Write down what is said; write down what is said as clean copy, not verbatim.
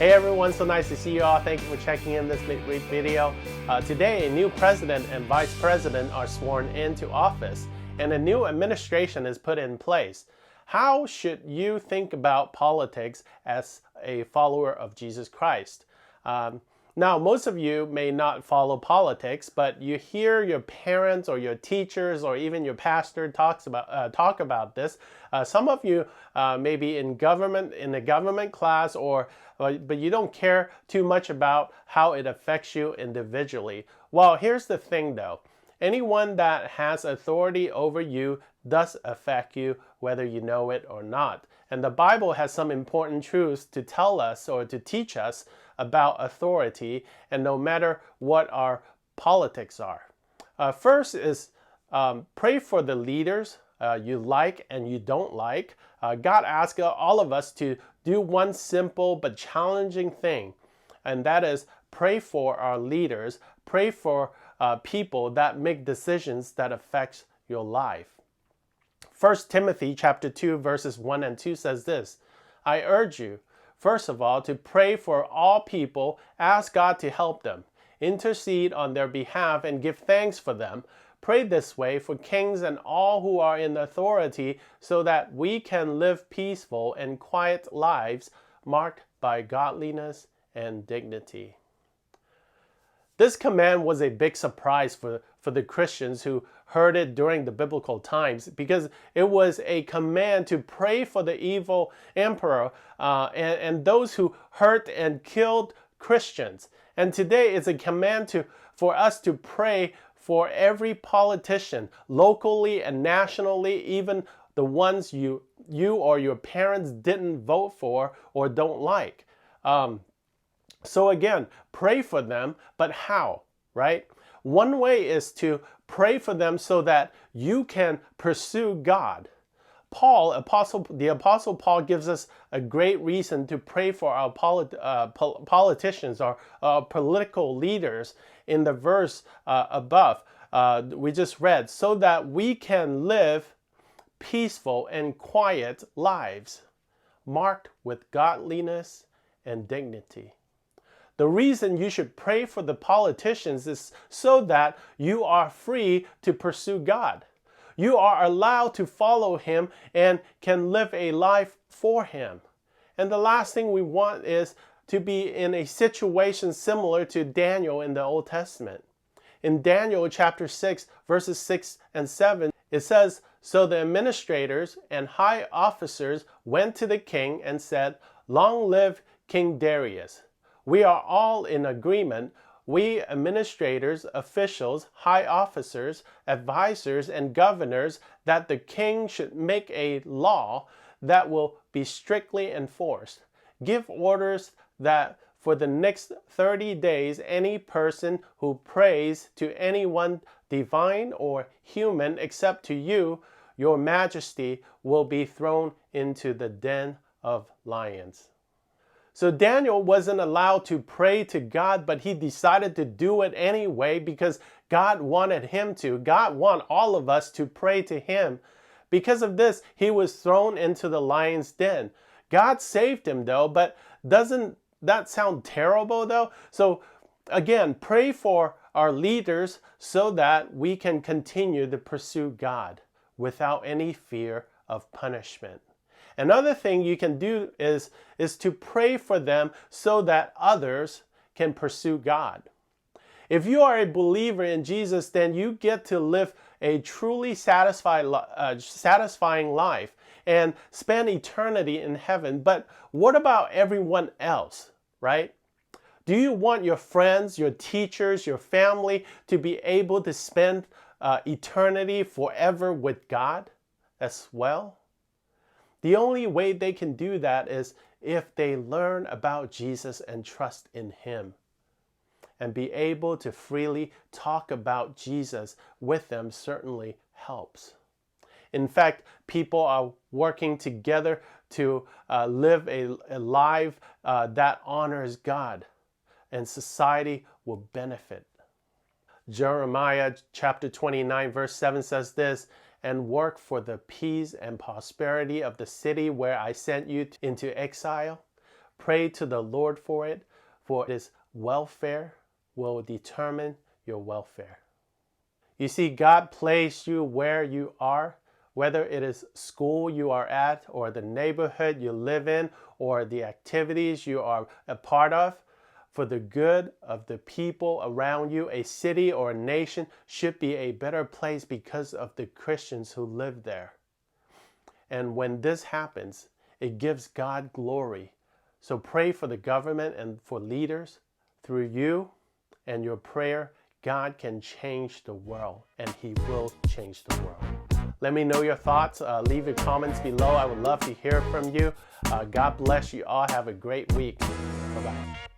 Hey everyone, so nice to see you all. Thank you for checking in this video. Today, a new president and vice president are sworn into office, and a new administration is put in place. How should you think about politics as a follower of Jesus Christ? Now, most of you may not follow politics, but you hear your parents or your teachers or even your pastor talk about this. Some of you may be in a government class, but you don't care too much about how it affects you individually. Well, here's the thing though. Anyone that has authority over you does affect you whether you know it or not. And the Bible has some important truths to tell us or to teach us about authority, and no matter what our politics are. First is pray for the leaders you like and you don't like. God asks all of us to do one simple but challenging thing, and that is pray for our leaders, pray for people that make decisions that affect your life. 1 Timothy chapter 2 verses 1 and 2 says this, I urge you, first of all, to pray for all people, ask God to help them, intercede on their behalf, and give thanks for them. Pray this way for kings and all who are in authority, so that we can live peaceful and quiet lives marked by godliness and dignity. This command was a big surprise for the Christians who heard it during the biblical times, because it was a command to pray for the evil emperor and those who hurt and killed Christians. And today it's a command for us to pray for every politician, locally and nationally, even the ones you or your parents didn't vote for or don't like. So again, pray for them, but how, right? One way is to pray for them so that you can pursue God. The Apostle Paul gives us a great reason to pray for our politicians, our political leaders in the verse above we just read, so that we can live peaceful and quiet lives, marked with godliness and dignity. The reason you should pray for the politicians is so that you are free to pursue God. You are allowed to follow Him and can live a life for Him. And the last thing we want is to be in a situation similar to Daniel in the Old Testament. In Daniel chapter 6, verses 6 and 7, it says, So the administrators and high officers went to the king and said, Long live King Darius. We are all in agreement, we administrators, officials, high officers, advisors, and governors, that the king should make a law that will be strictly enforced. Give orders that for the next 30 days, any person who prays to anyone divine or human except to you, your majesty, will be thrown into the den of lions. So Daniel wasn't allowed to pray to God, but he decided to do it anyway because God wanted him to. God wants all of us to pray to Him. Because of this, he was thrown into the lion's den. God saved him though, but doesn't that sound terrible though? So again, pray for our leaders so that we can continue to pursue God without any fear of punishment. Another thing you can do is to pray for them so that others can pursue God. If you are a believer in Jesus, then you get to live a truly satisfying life and spend eternity in heaven. But what about everyone else, right? Do you want your friends, your teachers, your family to be able to spend eternity forever with God as well? The only way they can do that is if they learn about Jesus and trust in Him, and be able to freely talk about Jesus with them certainly helps. In fact, people are working together to live a life that honors God, and society will benefit. Jeremiah chapter 29 verse 7 says this, and work for the peace and prosperity of the city where I sent you into exile. Pray to the Lord for it, for His welfare will determine your welfare. You see, God placed you where you are, whether it is school you are at, or the neighborhood you live in, or the activities you are a part of, for the good of the people around you. A city or a nation should be a better place because of the Christians who live there. And when this happens, it gives God glory. So pray for the government and for leaders. Through you and your prayer, God can change the world, and He will change the world. Let me know your thoughts. Leave your comments below. I would love to hear from you. God bless you all. Have a great week. Bye-bye.